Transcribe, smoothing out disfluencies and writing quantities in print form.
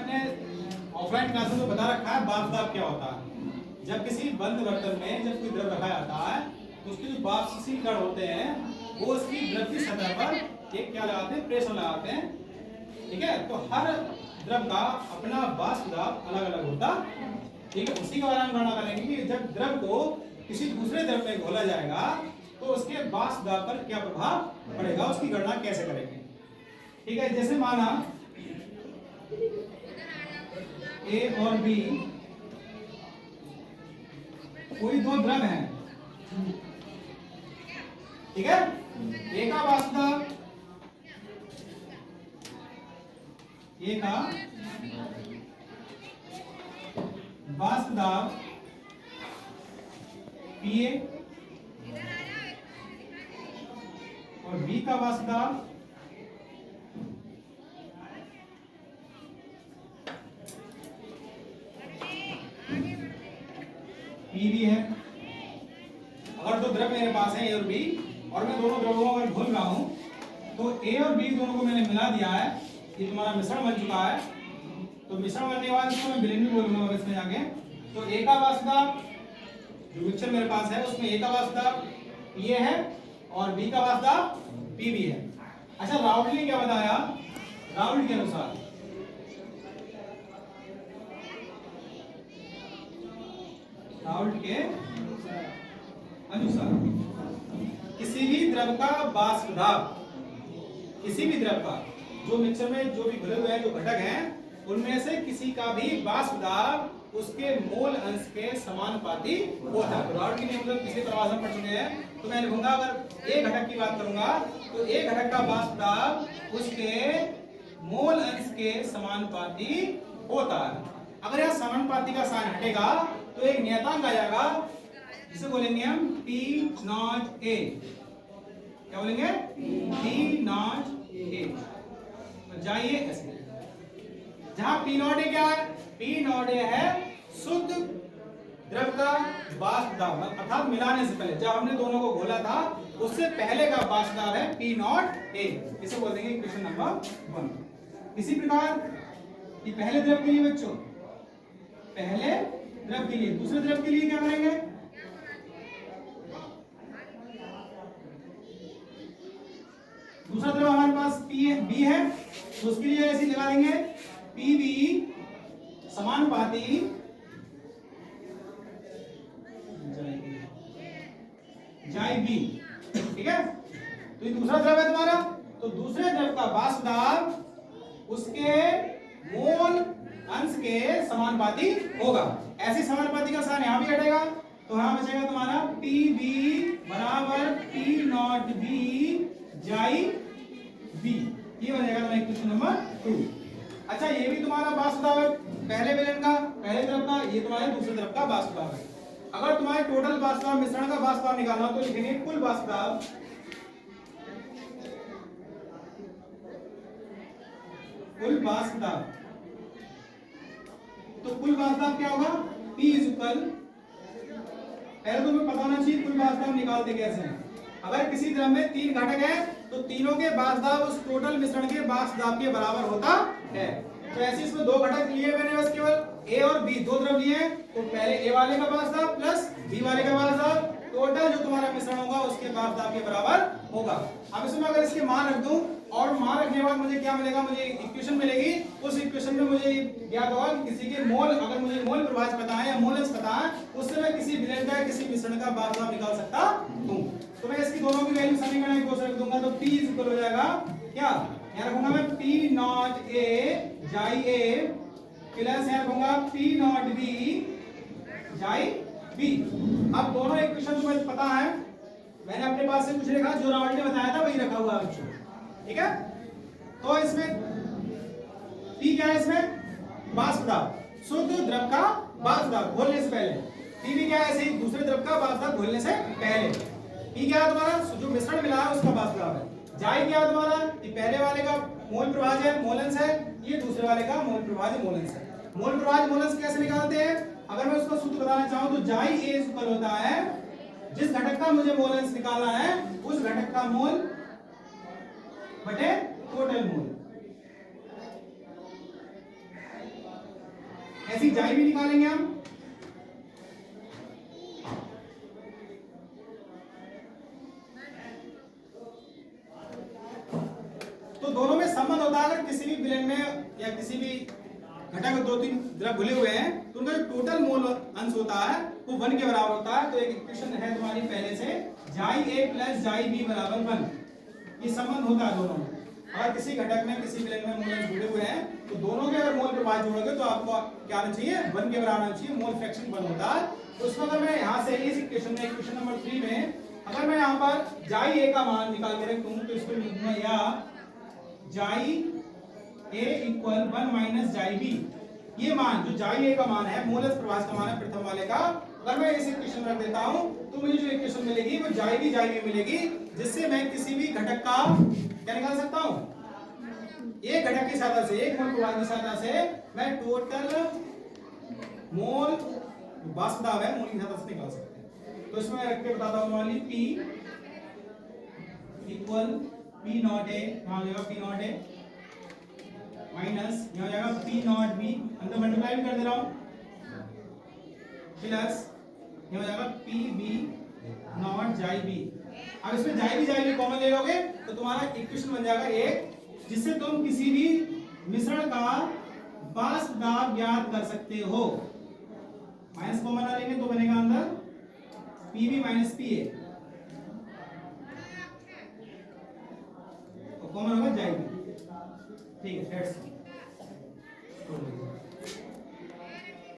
अपने offline classes में बता रखा है वाष्प दाब क्या होता है। जब किसी बंद बर्तन में जब कोई द्रव रखा जाता है तो उसके जो वाष्पशील कण होते हैं वो उसकी द्रव की सतह पर एक क्या लगाते हैं, प्रेशर लगाते हैं। ठीक है, तो हर द्रव का अपना वाष्प दाब अलग अलग होता। ठीक है, उसी के बारे में गणना करेंगे कि जब द्रव को किसी दूसरे द्रव में घोला जाएगा तो उसके वाष्प दाब पर क्या प्रभाव पड़ेगा, उसकी गणना कैसे करेंगे। ठीक है, जैसे माना ए और बी कोई दो द्रव हैं। ठीक है, ए का वाष्प दाब पीए और बी का वाष्प दाब पीबी है। अगर दो द्रव मेरे पास है ए और बी और मैं दोनों द्रवों को अगर घोल रहा हूं तो ए और बी दोनों को मैंने मिला दिया है, ये तुम्हारा मिश्रण बन चुका है। तो मिश्रण बनने के बाद इसको मैं विलेन भी बोलूंगा इसमें जाके। तो ए का वाष्प दाब जो मिक्सचर मेरे पास है उसमें ए का वाष्प दाब पीए है और बी का वाष्प दाब पीबी है। अच्छा, राउल्ट ने क्या बताया, राउल्ट के अनुसार किसी भी द्रव का वाष्प दाब, किसी भी द्रव का जो मिक्सचर में जो भी घुले हुए हैं जो घटक हैं उनमें से किसी का भी वाष्प दाब उसके मोल अंश के समानुपाती होता है। राउल्ट के नियम मतलब पिछले प्रवास में पढ़ चुके हैं। तो मैं लिखूंगा, अगर एक घटक की बात करूंगा तो एक घटक का वाष्प दाब उसके मोल अंश के समानुपाती होता है। अगर यह समानुपाती का साइन हटेगा तो एक नियतांक आ जाएगा जिसे बोलेंगे हम P नॉट A। क्या बोलेंगे? P not A। तो जाइए ऐसे, जहां P नॉट A क्या है? P नॉट A है शुद्ध द्रव का वाष्प दाब, अर्थात मिलाने से पहले जब हमने दोनों को घोला था उससे पहले का वाष्प दाब है P नॉट A। इसे बोल देंगे इक्वेशन नंबर 1। इसी प्रकार ये पहले द्रव के लिए बच्चों, पहले द्रव के लिए, दूसरे द्रव के लिए क्या करेंगे? दूसरा द्रव हमारे पास बी है तो उसके लिए ऐसे लगा देंगे पीबी समानुपाती जाई बी। ठीक है, तो ये दूसरा द्रव है तुम्हारा, तो दूसरे द्रव का वाष्प दाब उसके मोल अंश के समानुपाती होगा। ऐसी समानुपाती का साइन यहां भी हटेगा तो यहां बचेगा तुम्हारा पीबी बराबर पी नॉट बी जाई बी। ये बनेगा तुम्हारा इक्वेशन नंबर 2। अच्छा, ये भी तुम्हारा वाष्प दाब है पहले विलेन का, पहले द्रव का, ये तुम्हारे दूसरे द्रव का वाष्प दाब है। अगर तुम्हारे टोटल वाष्प दाब मिश्रण का वाष्प दाब निकालना तो लिखेंगे कुल वाष्प दाब, कुल वाष्प दाब। तो कुल वाष्प दाब क्या होगा? P इज इक्वल, पहले तुम्हें पता होना चाहिए कुल वाष्प दाब निकालते कैसे हैं। अगर किसी द्रव में 3 घटक है तो तीनों के वाष्प दाब उस टोटल मिश्रण के वाष्प दाब के बराबर होता है। तो ऐसे इसमें दो घटक लिए मैंने, बस केवल A और B दो द्रव लिए हैं तो पहले A वाले का वाष्प दाब प्लस B वाले का वाष्प दाब टोटल जो तुम्हारा मिश्रण होगा उसके वाष्प दाब के बराबर होगा। अब इसमें अगर इसके मान रख दूं और मान रखने के बाद मुझे क्या मिलेगा, मुझे इक्वेशन मिलेगी। उस इक्वेशन में मुझे ज्ञात होगा कि किसी के मोल, अगर मुझे मोल प्रभाज पता है या मोलस पता है उससे मैं किसी विलेन का किसी मिश्रण का वाष्प दाब निकाल सकता हूं। तो मैं इसकी दोनों की वैल्यू समीकरण को रख दूंगा तो P इक्वल हो जाएगा क्या, यहां रखूंगा मैं P नॉट A जाई A प्लस यहां रखूंगा P नॉट B जाई B। अब दोनों इक्वेशन मुझे पता है, मैंने अपने पास से कुछ लिखा जो रावल ने बताया था वही रखा हुआ है बच्चों। ठीक है, तो इसमें P क्या है, इसमें वाष्प दाब, शुद्ध द्रव का वाष्प दाब घोलने से पहले। P भी क्या है, ऐसे ही दूसरे द्रव का वाष्प दाब घोलने से पहले। P क्या है तुम्हारा, जो मिश्रण मिला है उसका वाष्प दाब है। जाई क्या है तुम्हारा, ये पहले वाले का मोल प्रभाज है, मोलंश है, ये दूसरे वाले का मोल प्रभाज है, मोलंश है। मोल प्रभाज मोलंश कैसे निकालते हैं, अगर मैं उसको सूत्र बताना चाहूं तो जाई A इक्वल होता है जिस घटक का मुझे मोल अंश निकालना है उस घटक का मोल बटे टोटल मोल। ऐसी जाई भी निकालेंगे हम। तो दोनों में संबंध होता है, अगर किसी भी विलेन में या किसी भी घटक में 2-3 द्रव घुले हुए हैं तो उनका जो टोटल मोल अंश होता है वो 1 के बराबर होता है। तो एक इक्वेशन है तुम्हारी पहले से, जाई ए प्लस जाई बी बराबर 1। ये संबंध होता है दोनों में। अगर किसी घटक में किसी विलेन में मोल अंश जुड़े हुए हैं तो दोनों के अगर मोल प्रभाव जोड़ोगे तो आपको क्या आना चाहिए, 1 के बराबर आना चाहिए। मोल फ्रैक्शन 1 होता है। तो उसमें अगर मैं यहाँ से इस इक्वेशन में, इक्वेशन नंबर 3 में अगर मैं यहाँ पर जाई ए का मान निकाल के रखूं तो इसको लिखूंगा या जाई ए इक्वल 1 माइनस जाई बी। ये मान जो जाई ए का मान है, मोलस प्रभास का मान है प्रथम वाले का, अगर मैं इस इक्वेशन में रख देता हूं तो मुझे जो इक्वेशन मिलेगी वो जाई बी मिलेगी, जिससे मैं किसी भी घटक का क्या निकाल सकता हूं, एक घटक की सहायता से, एक मोल प्रभाव की सहायता से मैं टोटल मोल वाष्प दाब है मोल की सहायता से निकाल सकते हैं। तो इसमें रख के बताता हूं, वाली P equal P not a, कहां जाएगा P नॉट ए माइनस यहां हो जाएगा P नॉट बी, अंदर मल्टीप्लाई भी कर दे रहा हूं, प्लस यहां हो जाएगा P बी नॉट जाई बी। अब इसमें जाई बी कॉमन ले लोगे तो तुम्हारा इक्वेशन बन जाएगा एक, जिससे तुम किसी भी मिश्रण का वाष्प दाब ज्ञात कर सकते हो। माइनस कॉमन लेंगे तो बनेगा अंदर Pb माइनस Pa।